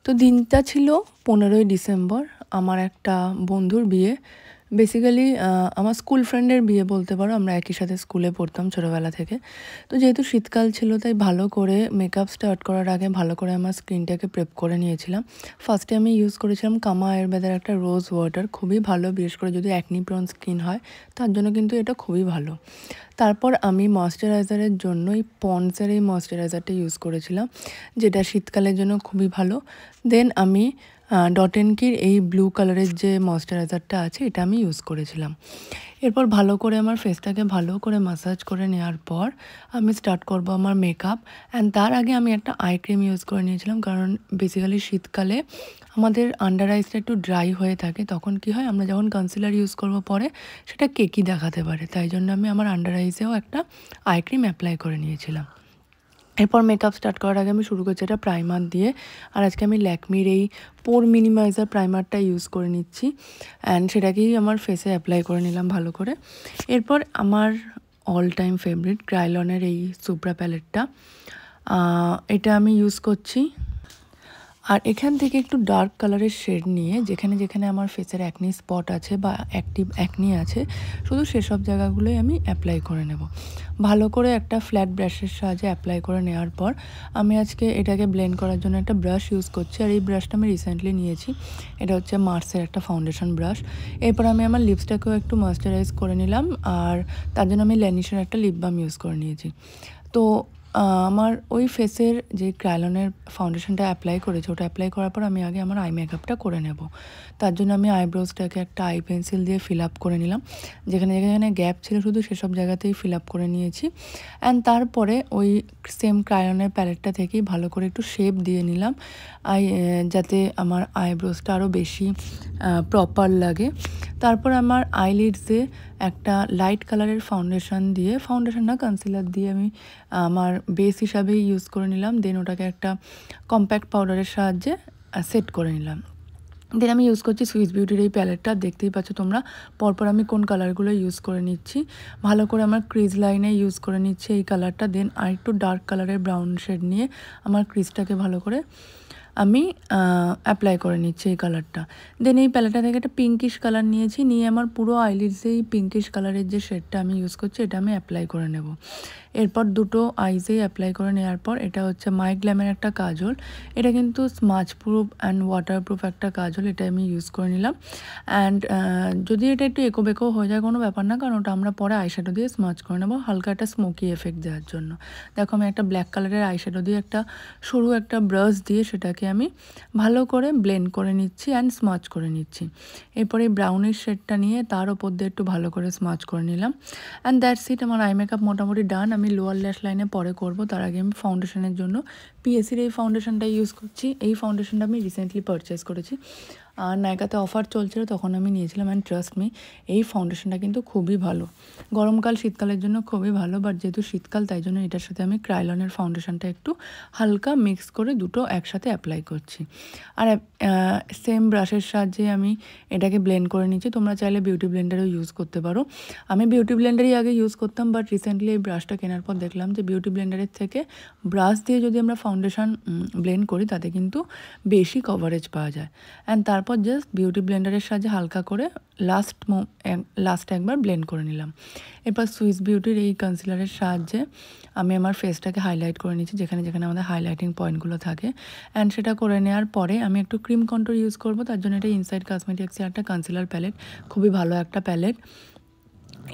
তো দিনটা ছিল 15ই ডিসেম্বর। আমার একটা বন্ধুর বিয়ে। বেসিক্যালি আমার স্কুল ফ্রেন্ডের বিয়ে বলতে পারো। আমরা একই সাথে স্কুলে পড়তাম ছোটোবেলা থেকে। তো যেহেতু শীতকাল ছিল তাই ভালো করে মেকআপ স্টার্ট করার আগে ভালো করে আমার স্কিনটাকে প্রেপ করে নিয়েছিলাম। ফার্স্টে আমি ইউজ করেছিলাম কামা আয়ুর্বেদের একটা রোজ ওয়াটার, খুবই ভালো, বিশেষ করে যদি অ্যাকনি প্রন স্কিন হয় তার জন্য কিন্তু এটা খুবই ভালো। তারপর আমি ময়েশ্চারাইজারের জন্য এই পন্ডসের এই ময়েশ্চারাইজারটা ইউজ করেছিলাম, যেটা শীতকালের জন্য খুবই ভালো। দেন আমি ডট অ্যান্ড কির এই ব্লু কালারের যে ময়েশ্চারাইজারটা আছে এটা আমি ইউজ করেছিলাম। এরপর ভালো করে আমার ফেসটাকে ভালো করে ম্যাসাজ করে নেওয়ার পর আমি স্টার্ট করব আমার মেকআপ। অ্যান্ড তার আগে আমি একটা আই ক্রিম ইউজ করে নিয়েছিলাম, কারণ বেসিক্যালি শীতকালে আমাদের আন্ডার আইসটা একটু ড্রাই হয়ে থাকে। তখন কি হয়, আমরা যখন কনসিলার ইউজ করব পরে সেটা কেকি দেখাতে পারে, তাই জন্য আমি আমার আন্ডার আইসেও একটা আই ক্রিম অ্যাপ্লাই করে নিয়েছিলাম। এরপর মেকআপ স্টার্ট করার আগে আমি শুরু করছি এটা প্রাইমার দিয়ে। আর আজকে আমি ল্যাকমির এই পোর মিনিমাইজার প্রাইমারটা ইউজ করে নিচ্ছি, অ্যান্ড সেটাকেই আমার ফেসে অ্যাপ্লাই করে নিলাম ভালো করে। এরপর আমার অল টাইম ফেভারিট ক্রাইলনের এই সুপ্রা প্যালেটটা, এটা আমি ইউজ করছি। আর এখান থেকে একটু ডার্ক কালারের শেড নিয়ে যেখানে যেখানে আমার ফেসের অ্যাকনি স্পট আছে বা অ্যাক্টিভ অ্যাকনি আছে, শুধু সেসব জায়গাগুলোই আমি অ্যাপ্লাই করে নেব। ভালো করে একটা ফ্ল্যাট ব্রাশের সাহায্যে অ্যাপ্লাই করে নেওয়ার পর আমি আজকে এটাকে ব্লেন্ড করার জন্য একটা ব্রাশ ইউজ করছি। আর এই ব্রাশটা আমি রিসেন্টলি নিয়েছি, এটা হচ্ছে মার্সের একটা ফাউন্ডেশন ব্রাশ। এরপর আমি আমার লিপসটাকেও একটু ময়েশ্চারাইজ করে নিলাম, আর তার জন্য আমি ল্যানিশের একটা লিপ বাম ইউজ করে নিয়েছি। তো আমার ওই ফেসের যে ক্রায়োলনের ফাউন্ডেশনটা অ্যাপ্লাই করেছি, ওটা অ্যাপ্লাই করার পর আমি আগে আমার আই মেকআপটা করে নেব। তার জন্য আমি আইব্রোজটাকে একটা আই পেন্সিল দিয়ে ফিল আপ করে নিলাম, যেখানে যেখানে গ্যাপ ছিল শুধু সেসব জায়গাতেই ফিল আপ করে নিয়েছি। অ্যান্ড তারপরে ওই সেম ক্রায়োনের প্যালেটটা থেকেই ভালো করে একটু শেপ দিয়ে নিলাম যাতে আমার আইব্রোজটা আরও বেশি প্রপার লাগে। তারপর আমার আইলিডসে একটা লাইট কালারের ফাউন্ডেশন দিয়ে, ফাউন্ডেশন না কনসিলার দিয়ে আমি আমার বেস হিসাবে ইউজ করে নিলাম। দেন ওটাকে একটা কম্প্যাক্ট পাউডারের সাহায্যে সেট করে নিলাম। দেন আমি ইউজ করছি সুইস বিউটির এই প্যালেটটা, দেখতেই পাচ্ছ তোমরা পরপর আমি কোন কালারগুলো ইউজ করে নিচ্ছি। ভালো করে আমার ক্রিজ লাইনে ইউজ করে নিচ্ছি এই কালারটা। দেন আর একটু ডার্ক কালারের ব্রাউন শেড নিয়ে আমার ক্রিজটাকে ভালো করে আমি অ্যাপ্লাই করে নিচ্ছি এই কালারটা। দেন এই প্যালেটটা থেকে একটা পিঙ্কিশ কালার নিয়েছি, নিয়ে আমার পুরো আইলিডসে এই পিঙ্কিশ কালারের যে শেডটা আমি ইউজ করছি এটা আমি অ্যাপ্লাই করে নেব। এরপর দুটো আইজেই অ্যাপ্লাই করে নেওয়ার পর এটা হচ্ছে মাই গ্ল্যামের একটা কাজল। এটা কিন্তু smudge proof and water proof একটা কাজল, এটা আমি ইউজ করে নিলাম। অ্যান্ড যদি এটা একটু একো বেকো হয়ে যায় কোনো ব্যাপার না, কারণ ওটা আমরা পরে আইশ্যাডো দিয়ে স্মাচ করে নেবো হালকা একটা স্মোকি এফেক্ট দেওয়ার জন্য। দেখো আমি একটা ব্ল্যাক কালারের আইশ্যাডো দিয়ে একটা সরু একটা ব্রাশ দিয়ে সেটাকে আমি ভালো করে ব্লেন্ড করে নিচ্ছি অ্যান্ড স্মাচ করে নিচ্ছি। এরপরে এই ব্রাউনিশ শেডটা নিয়ে তার ওপর দিয়ে একটু ভালো করে স্মাচ করে নিলাম। অ্যান্ড দ্যাটস ইট, আমার আই মেকআপ মোটামুটি ডান। আমি লোয়ার ল্যাশ লাইনে পরে করব, তার আগে আমি ফাউন্ডেশনের জন্য পিএসির এই ফাউন্ডেশনটা ইউজ করছি। এই ফাউন্ডেশনটা আমি রিসেন্টলি পারচেস করেছি, আর নাইকাতে অফার চলছিল তখন আমি নিয়েছিলাম। অ্যান্ড ট্রাস্ট মি, এই ফাউন্ডেশনটা কিন্তু খুবই ভালো, গরমকাল শীতকালের জন্য খুবই ভালো। বাট যেহেতু শীতকাল তাই জন্য এটার সাথে আমি ক্রায়োলনের ফাউন্ডেশনটা একটু হালকা মিক্স করে দুটো একসাথে অ্যাপ্লাই করছি। আর সেম ব্রাশের সাহায্যে আমি এটাকে ব্লেন্ড করে নিচ্ছি। তোমরা চাইলে বিউটি ব্লেন্ডারও ইউজ করতে পারো। আমি বিউটি ব্লেন্ডারই আগে ইউজ করতাম, বাট রিসেন্টলি এই ব্রাশটা কেনার পর দেখলাম যে বিউটি ব্লেন্ডারের থেকে ব্রাশ দিয়ে যদি আমরা ফাউন্ডেশন ব্লেন্ড করি তাতে কিন্তু বেশি কভারেজ পাওয়া যায়। অ্যান্ড তারপর জাস্ট বিউটি ব্লেন্ডারের সাহায্যে হালকা করে লাস্ট একবার ব্লেন্ড করে নিলাম। এরপর সুইস বিউটির এই কনসিলারের সাহায্যে আমি আমার ফেসটাকে হাইলাইট করে নিচ্ছি যেখানে যেখানে আমাদের হাইলাইটিং পয়েন্টগুলো থাকে। অ্যান্ড সেটা করে নেওয়ার পরে আমি একটু ক্রিম কন্ট্রোল ইউজ করবো, তার জন্য এটা ইনসাইড কসমেটিক্সের একটা কনসিলার প্যালেট, খুবই ভালো একটা প্যালেট।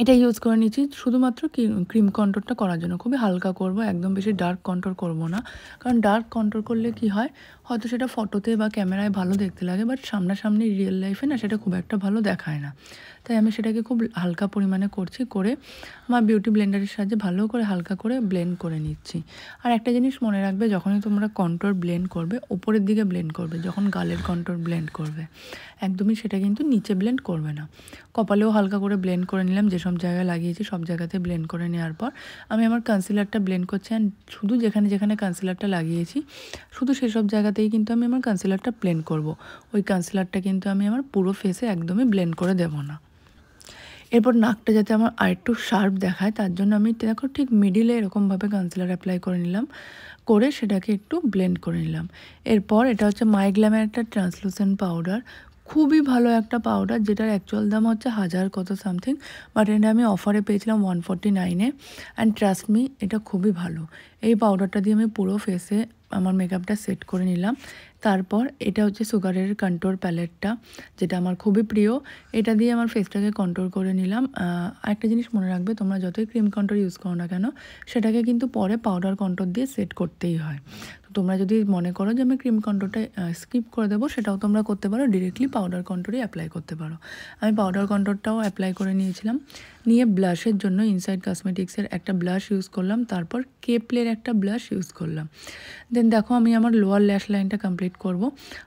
এটা ইউজ করে নিচ্ছি শুধুমাত্র ক্রিম কন্ট্রোলটা করার জন্য, খুবই হালকা করব, একদম বেশি ডার্ক কন্ট্রোল করব না। কারণ ডার্ক কন্ট্রোল করলে কি হয়, হয়তো সেটা ফটোতে বা ক্যামেরায় ভালো দেখতে লাগে, বাট সামনাসামনি রিয়েল লাইফে না সেটা খুব একটা ভালো দেখায় না। তাই আমি সেটাকে খুব হালকা পরিমাণে করছি, করে আমার বিউটি ব্লেন্ডারের সাহায্যে ভালো করে হালকা করে ব্লেন্ড করে নিচ্ছি। আর একটা জিনিস মনে রাখবে, যখনই তোমরা কন্ট্রোল ব্লেন্ড করবে উপরের দিকে ব্লেন্ড করবে, যখন গালের কন্ট্রোল ব্লেন্ড করবে একদমই সেটা কিন্তু নিচে ব্লেন্ড করবে না। কপালেও হালকা করে ব্লেন্ড করে নিলাম, যেসব জায়গায় লাগিয়েছি সব জায়গাতে ব্লেন্ড করে নেওয়ার পর আমি আমার কনসিলারটা ব্লেন্ড করছি। অ্যান্ড শুধু যেখানে যেখানে কনসিলারটা লাগিয়েছি শুধু সেসব জায়গাতেই কিন্তু আমি আমার কনসিলারটা ব্লেন্ড করব। ওই কনসিলারটা কিন্তু আমি আমার পুরো ফেসে একদমই ব্লেন্ড করে দেব না। এরপর নাকটা যাতে আমার আরেকটু শার্প দেখায় তার জন্য আমি দেখো ঠিক মিডিলে এরকমভাবে কনসিলার অ্যাপ্লাই করে নিলাম, করে সেটাকে একটু ব্লেন্ড করে নিলাম। এরপর এটা হচ্ছে মাইগ্ল্যামের একটা ট্রান্সলুসেন্ট পাউডার, খুবই ভালো একটা পাউডার, যেটার অ্যাকচুয়াল দাম হচ্ছে 1000 কত সামথিং, বাট এটা আমি অফারে পেয়েছিলাম 149-এ। অ্যান্ড ট্রাস্ট মি, এটা খুবই ভালো। এই পাউডারটা দিয়ে আমি পুরো ফেসে আমার মেকআপটা সেট করে নিলাম। তারপর এটা হচ্ছে সুগারের কন্ট্রোর প্যালেটটা, যেটা আমার খুবই প্রিয়। এটা দিয়ে আমার ফেসটাকে কন্ট্রোল করে নিলাম। একটা জিনিস মনে রাখবে, তোমরা যতই ক্রিম কন্ট্রোর ইউজ করো না কেন, সেটাকে কিন্তু পরে পাউডার কন্ট্রোর দিয়ে সেট করতেই হয়। তো তোমরা যদি মনে করো যে আমি ক্রিম কন্ট্রোরটা স্কিপ করে দেবো, সেটাও তোমরা করতে পারো, ডিরেক্টলি পাউডার কন্ট্রোরই অ্যাপ্লাই করতে পারো। আমি পাউডার কন্ট্রোরটাও অ্যাপ্লাই করে নিয়েছিলাম। নিয়ে ব্লাশের জন্য ইনসাইড কসমেটিক্সের একটা ব্লাশ ইউজ করলাম, তারপর কেপলের একটা ব্লাশ ইউজ করলাম। দেন দেখো আমি আমার লোয়ার ল্যাশ লাইনটা কমপ্লিট করব।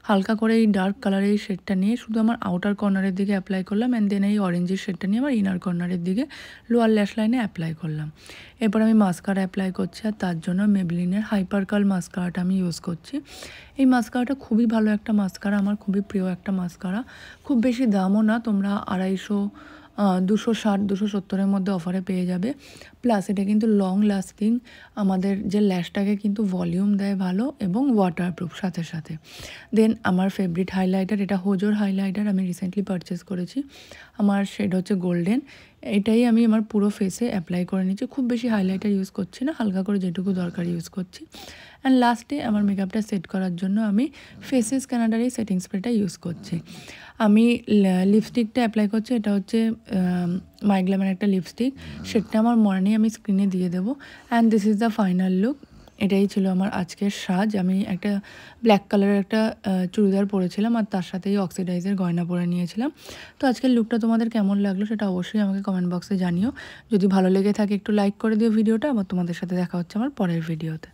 হালকা করে এই ডার্ক কালারের এই শেডটা নিয়ে শুধু আমার আউটার কর্নারের দিকে অ্যাপ্লাই করলাম, অ্যান্ড দেন এই অরেঞ্জের শেডটা নিয়ে আমার ইনার কর্নারের দিকে লোয়ার ল্যাশ লাইনে অ্যাপ্লাই করলাম। এরপর আমি মাস্কারা অ্যাপ্লাই করছি, আর তার জন্য মেবলিনের হাইপার কার্ল মাস্কারাটা আমি ইউজ করছি। এই মাস্কারাটা খুবই ভালো একটা মাস্কারা, আমার খুবই প্রিয় একটা মাস্কারা। খুব বেশি দামও না, তোমরা 250, 260, 270-এর মধ্যে অফারে পেয়ে যাবে। প্লাস এটা কিন্তু লং লাস্টিং, আমাদের যে ল্যাশটাকে কিন্তু ভলিউম দেয় ভালো, এবং ওয়াটারপ্রুফ সাথে সাথে। দেন আমার ফেভারিট হাইলাইটার, এটা হোজোর হাইলাইটার, আমি রিসেন্টলি পারচেস করেছি। আমার শেড হচ্ছে গোল্ডেন। এটাই আমি আমার পুরো ফেসে অ্যাপ্লাই করে নিচ্ছি, খুব বেশি হাইলাইটার ইউজ করছি না, হালকা করে যেটুকু দরকার ইউজ করছি। অ্যান্ড লাস্টে আমার মেকআপটা সেট করার জন্য আমি ফেসেস কানাডার এই সেটিং স্প্রেটা ইউজ করছি। আমি লিপস্টিকটা অ্যাপ্লাই করছি, এটা হচ্ছে মাইগ্ল্যামের একটা লিপস্টিক, সেটা আমার মনে নেই, আমি স্ক্রিনে দিয়ে দেবো। And this is the final look. এটাই ছিল আমার আজকের সাজ। আমি একটা ব্ল্যাক কালারের একটা চুড়িদার পরেছিলাম, আর তার সাথেই অক্সিডাইজের গয়না পরে নিয়েছিলাম। তো আজকের লুকটা তোমাদের কেমন লাগলো সেটা অবশ্যই আমাকে কমেন্ট বক্সে জানিও। যদি ভালো লেগে থাকে একটু লাইক করে দিও ভিডিওটা। আবার তোমাদের সাথে দেখা হচ্ছে আমার পরের ভিডিওতে।